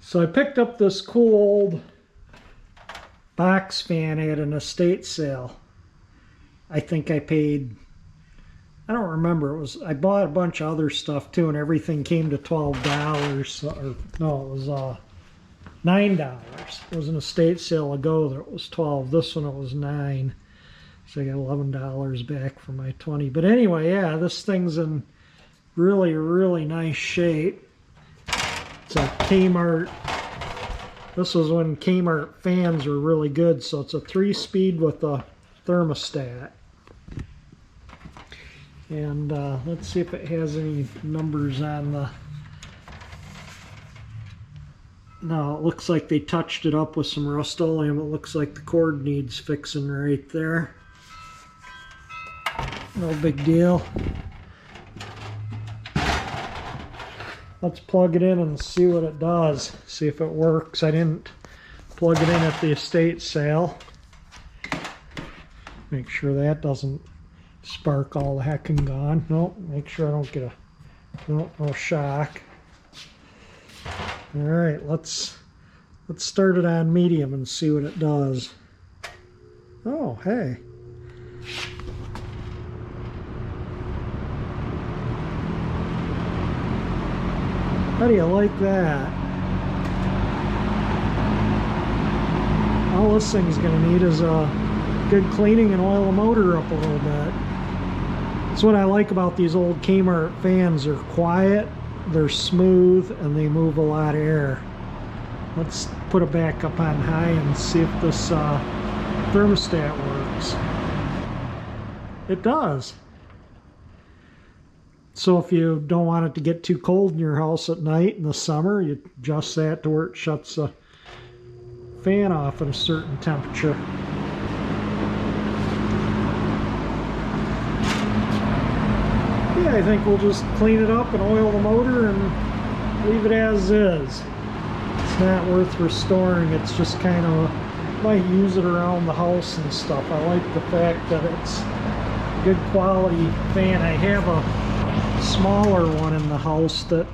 So I picked up this cool old box fan at an estate sale. I think I paid, I don't remember, I bought a bunch of other stuff too, and everything came to $12, or no, it was $9. It was an estate sale ago that it was 12. This one it was 9. So I got $11 back for my 20. But anyway, yeah, this thing's in really, really nice shape. It's a Kmart. This was when Kmart fans were really good. So it's a 3-speed with a thermostat. And let's see if it has any numbers on the... No, it looks like they touched it up with some Rust-Oleum. It looks like the cord needs fixing right there. No big deal. Let's plug it in and see what it does. See if it works. I didn't plug it in at the estate sale. Make sure that doesn't spark all the heck and gone. Nope, make sure I don't get no shock. Alright, let's start it on medium and see what it does. Oh, hey. How do you like that? All this thing's going to need is a good cleaning and oil the motor up a little bit. That's what I like about these old Kmart fans. They're quiet, they're smooth, and they move a lot of air. Let's put it back up on high and see if this thermostat works. It does. So if you don't want it to get too cold in your house at night in the summer, you adjust that to where it shuts the fan off at a certain temperature. Yeah, I think we'll just clean it up and oil the motor and leave it as is. It's not worth restoring. It's just kind of, might use it around the house and stuff. I like the fact that it's a good quality fan. I have a smaller one in the house that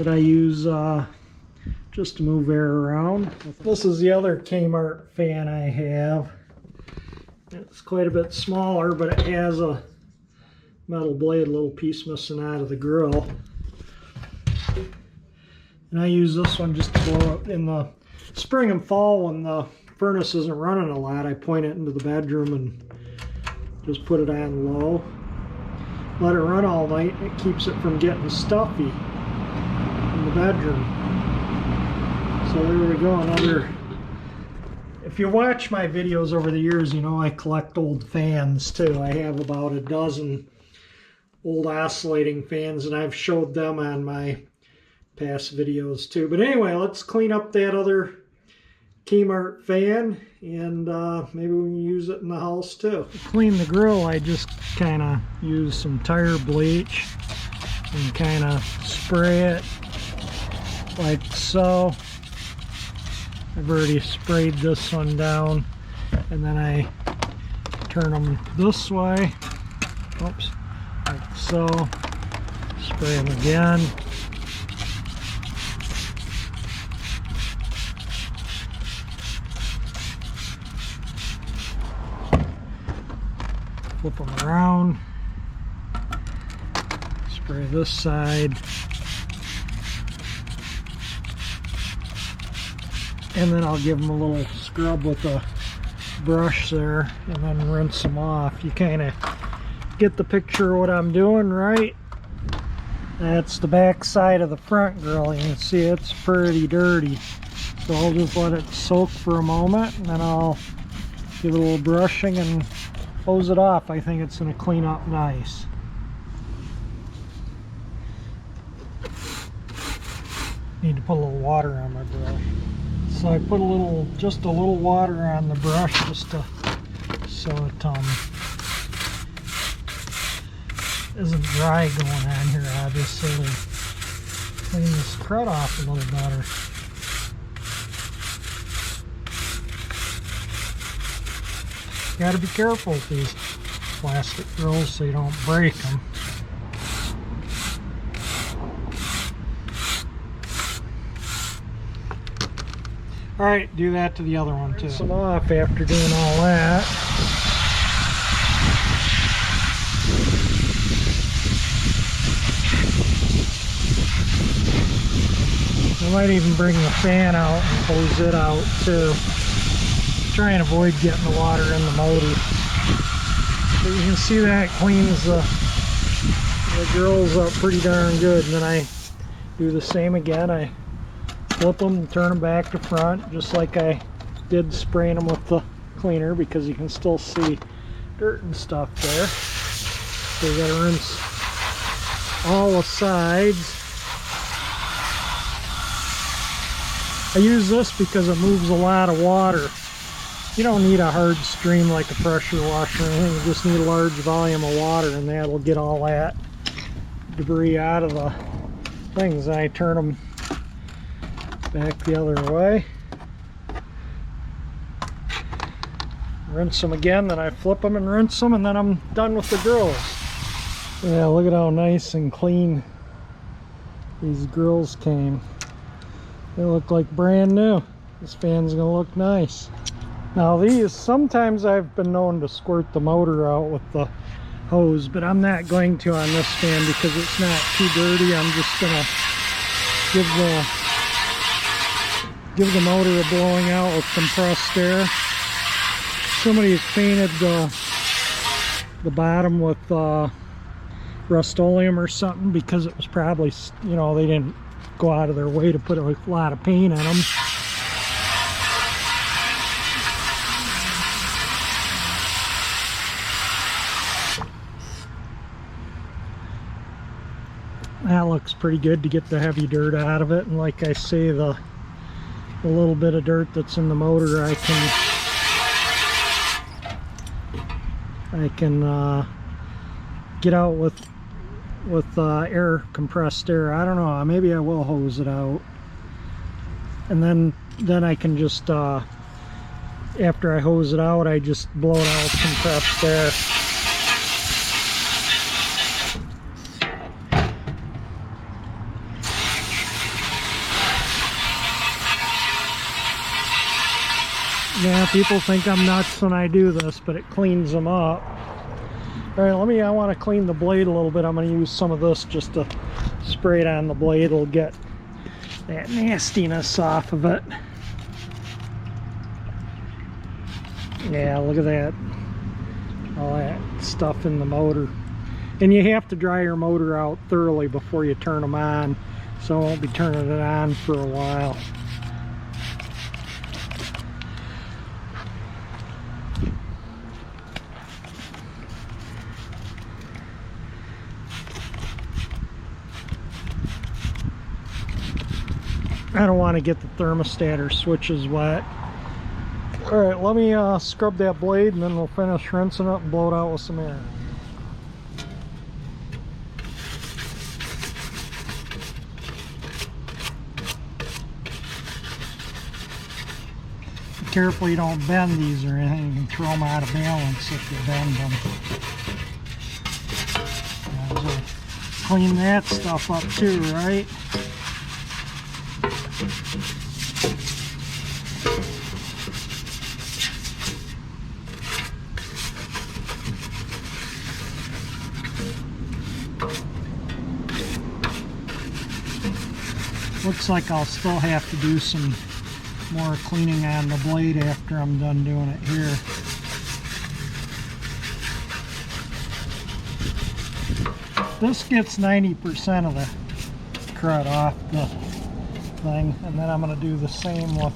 I use just to move air around. This is the other Kmart fan I have. It's quite a bit smaller, but it has a metal blade, a little piece missing out of the grill. And I use this one just to blow it in the spring and fall when the furnace isn't running a lot. I point it into the bedroom and just put it on low. Let it run all night. It keeps it from getting stuffy in the bedroom. So there we go, another. If you watch my videos over the years, you know I collect old fans too. I have about a dozen old oscillating fans, and I've showed them on my past videos too. But anyway, let's clean up that other Kmart fan, and maybe we can use it in the house too. To clean the grill, I just kind of use some tire bleach and kind of spray it like so. I've already sprayed this one down, and then I turn them this way. Oops, like so. Spray them again. Flip them around, spray this side, and then I'll give them a little scrub with a brush there, and then rinse them off. You kind of get the picture of what I'm doing, right? That's the back side of the front grill. You can see it's pretty dirty, so I'll just let it soak for a moment, and then I'll give it a little brushing and close it off. I think it's going to clean up nice. Need to put a little water on my brush. So I put just a little water on the brush just to, so it isn't dry going on here, obviously. It'll clean this crud off a little better. Got to be careful with these plastic grills so you don't break them. Alright, do that to the other one too. Rinse them off after doing all that. I might even bring the fan out and hose it out too. Try and avoid getting the water in the motor. But you can see that cleans the grills up pretty darn good. And then I do the same again. I flip them, turn them back to front, just like I did spraying them with the cleaner, because you can still see dirt and stuff there. So you gotta rinse all the sides. I use this because it moves a lot of water. You don't need a hard stream like a pressure washer or anything. You just need a large volume of water, and that'll get all that debris out of the things. I turn them back the other way, rinse them again, then I flip them and rinse them, and then I'm done with the grills. Yeah, look at how nice and clean these grills came. They look like brand new. This fan's gonna look nice. Now these, sometimes I've been known to squirt the motor out with the hose, but I'm not going to on this fan because it's not too dirty. I'm just gonna give the motor a blowing out with compressed air. Somebody has painted the bottom with Rust-Oleum or something, because it was probably, you know, they didn't go out of their way to put a lot of paint in them. That looks pretty good to get the heavy dirt out of it. And like I say, the little bit of dirt that's in the motor, I can get out with air, compressed air. I don't know, maybe I will hose it out, and then I can just after I hose it out, I just blow it out with compressed air. Yeah, people think I'm nuts when I do this, but it cleans them up. Alright, I want to clean the blade a little bit. I'm going to use some of this just to spray it on the blade. It'll get that nastiness off of it. Yeah, look at that. All that stuff in the motor. And you have to dry your motor out thoroughly before you turn them on, so I won't be turning it on for a while. I don't want to get the thermostat or switches wet. Alright, let me scrub that blade, and then we'll finish rinsing it and blow it out with some air. Be careful you don't bend these or anything. You can throw them out of balance if you bend them. So clean that stuff up too, right? Looks like I'll still have to do some more cleaning on the blade after I'm done doing it here. This gets 90% of the crud off the thing, and then I'm going to do the same with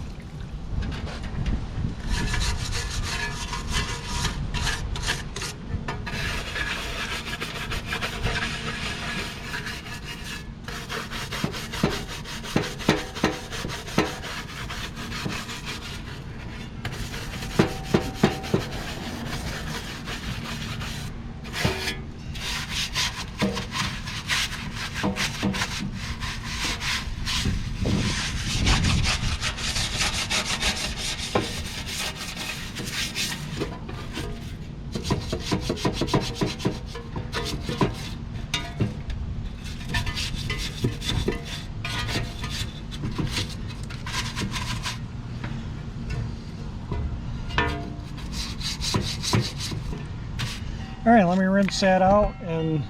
All right, let me rinse that out and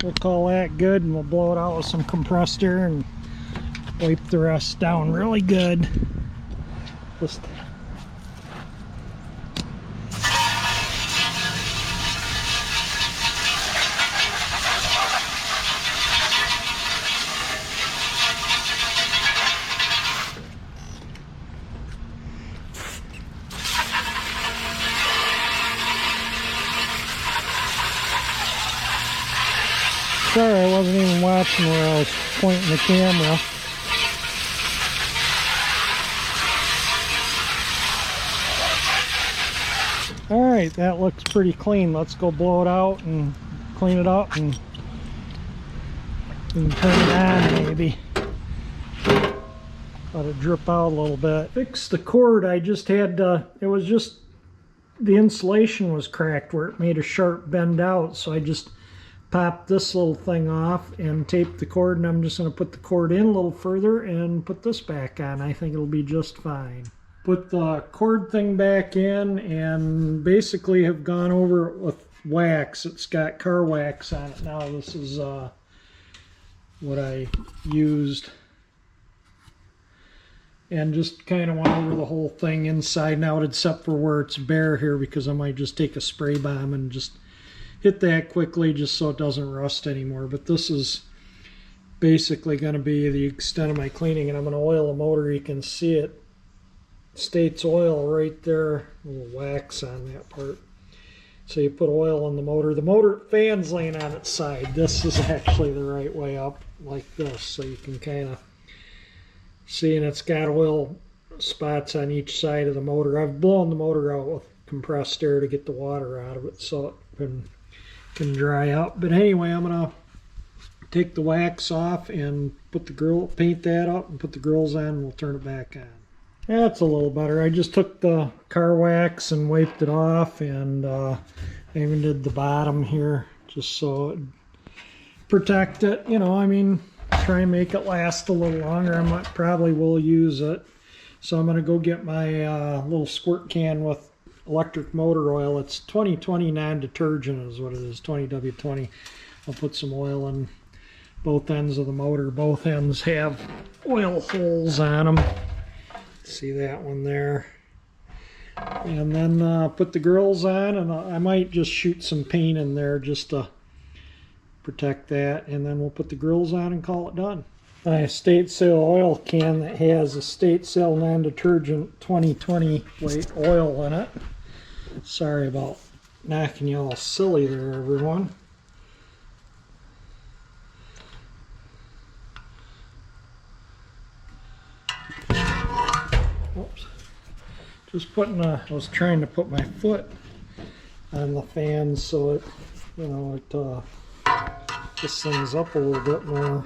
we'll call that good, and we'll blow it out with some compressed air and wipe the rest down really good. Just sorry, I wasn't even watching where I was pointing the camera. All right, that looks pretty clean. Let's go blow it out and clean it up, and we can turn it on maybe. Let it drip out a little bit. Fix the cord. I just had, it was just, the insulation was cracked where it made a sharp bend out, so I just popped this little thing off and taped the cord, and I'm just going to put the cord in a little further and put this back on. I think it'll be just fine. Put the cord thing back in and basically have gone over it with wax. It's got car wax on it now. This is what I used, and just kind of went over the whole thing inside and out, except for where it's bare here, because I might just take a spray bomb and just hit that quickly just so it doesn't rust anymore. But this is basically going to be the extent of my cleaning, and I'm going to oil the motor. You can see it states oil right there, a little wax on that part. So you put oil on the motor. The motor fan's laying on its side. This is actually the right way up, like this, so you can kind of see, and it's got oil spots on each side of the motor. I've blown the motor out with compressed air to get the water out of it so it can dry up. But anyway, I'm gonna take the wax off and put the grill, paint that up and put the grills on, and we'll turn it back on. That's a little better. I just took the car wax and wiped it off, and I even did the bottom here just so it protect it. You know, I mean, try and make it last a little longer. I probably will use it. So I'm going to go get my little squirt can with electric motor oil. It's 2020 non-detergent is what it is, 20W20. I'll put some oil in both ends of the motor. Both ends have oil holes on them. See that one there? And then put the grills on, and I might just shoot some paint in there just to protect that, and then we'll put the grills on and call it done. My estate sale oil can that has estate sale non-detergent 2020 weight oil in it. Sorry about knocking you all silly there, everyone. Oops. Just putting I was trying to put my foot on the fan so it, you know, it this thing's up a little bit more.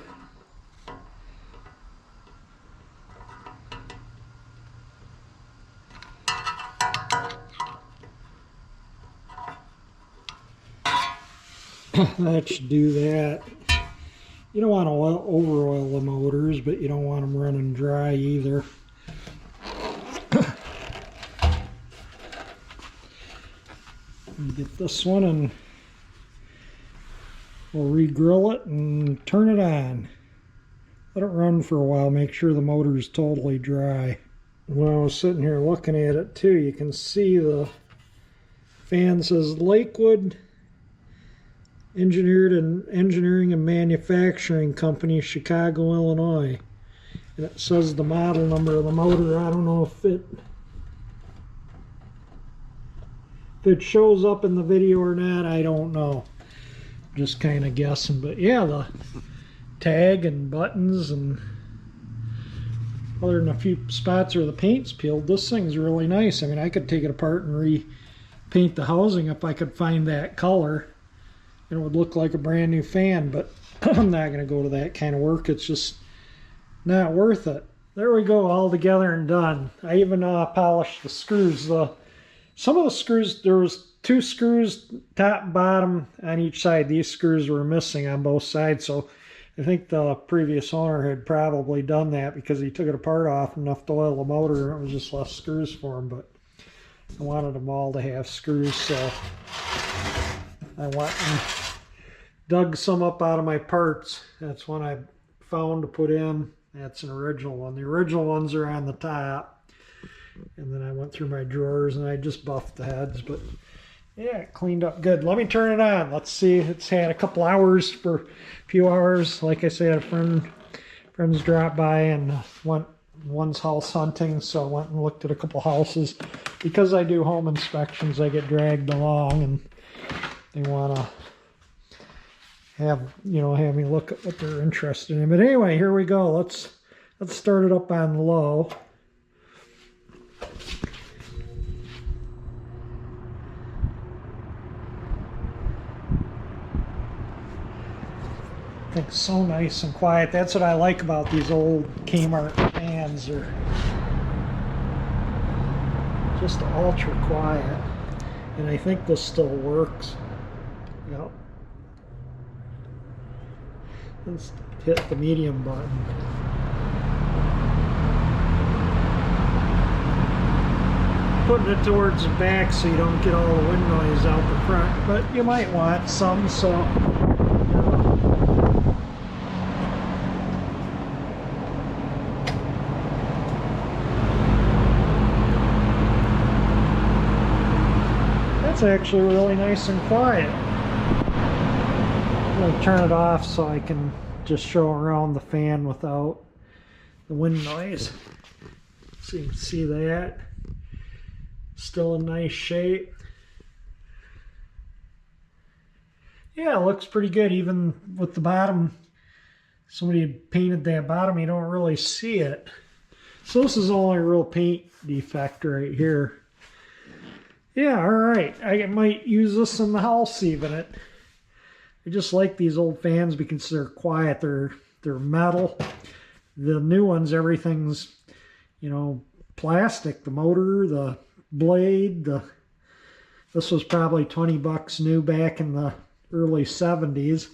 That should do that. You don't want to over oil the motors, but you don't want them running dry either. Get this one and we'll re-grill it and turn it on. Let it run for a while, make sure the motor is totally dry. When I was sitting here looking at it too, you can see the fan says Lakewood Engineering and Manufacturing Company, Chicago, Illinois. And it says the model number of the motor. I don't know if it shows up in the video or not, I don't know. Just kind of guessing. But yeah, the tag and buttons, and other than a few spots where the paint's peeled, this thing's really nice. I mean, I could take it apart and repaint the housing if I could find that color. And it would look like a brand new fan, but I'm not going to go to that kind of work. It's just not worth it. There we go, all together and done. I even polished the screws. Some of the screws, there was 2 screws, top and bottom, on each side. These screws were missing on both sides, so I think the previous owner had probably done that because he took it apart off enough to oil the motor, and it was just less screws for him. But I wanted them all to have screws, so I went and dug some up out of my parts. That's one I found to put in. That's an original one. The original ones are on the top. And then I went through my drawers and I just buffed the heads, but yeah, it cleaned up good. Let me turn it on. Let's see. It's had a couple hours, for a few hours. Like I said, friends dropped by and went one's house hunting, so I went and looked at a couple houses. Because I do home inspections, I get dragged along, and they want to have me look at what they're interested in. But anyway, here we go. Let's start it up on low. I think it's so nice and quiet. That's what I like about these old Kmart fans. They're just ultra quiet. And I think this still works. Yep. Let's hit the medium button. Putting it towards the back so you don't get all the wind noise out the front. But you might want some, so... It's actually really nice and quiet. I'm going to turn it off so I can just show around the fan without the wind noise. So you can see that. Still in nice shape. Yeah, it looks pretty good even with the bottom. Somebody had painted that bottom, you don't really see it. So this is only a real paint defect right here. Yeah, alright. I might use this in the house even. I just like these old fans because they're quiet. They're metal. The new ones, everything's, plastic. The motor, the blade, this was probably 20 bucks new back in the early 70s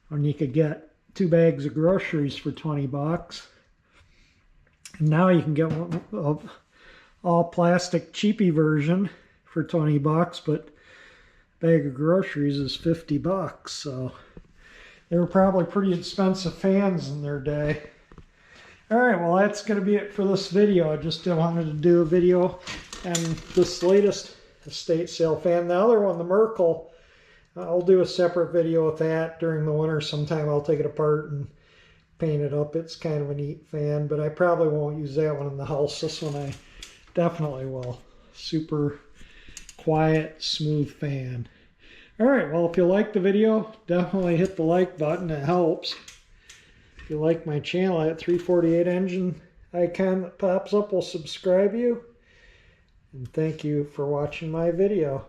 when you could get 2 bags of groceries for 20 bucks. And now you can get one of all plastic cheapy version for 20 bucks, but a bag of groceries is 50 bucks, so they were probably pretty expensive fans in their day. Alright, well that's going to be it for this video. I just wanted to do a video on this latest estate sale fan. The other one, the Merkel, I'll do a separate video with that during the winter sometime. I'll take it apart and paint it up. It's kind of a neat fan, but I probably won't use that one in the house. This one I definitely will. Super quiet, smooth fan. Alright, well if you like the video, definitely hit the like button. It helps. If you like my channel, that 348 engine icon that pops up will subscribe you. And thank you for watching my video.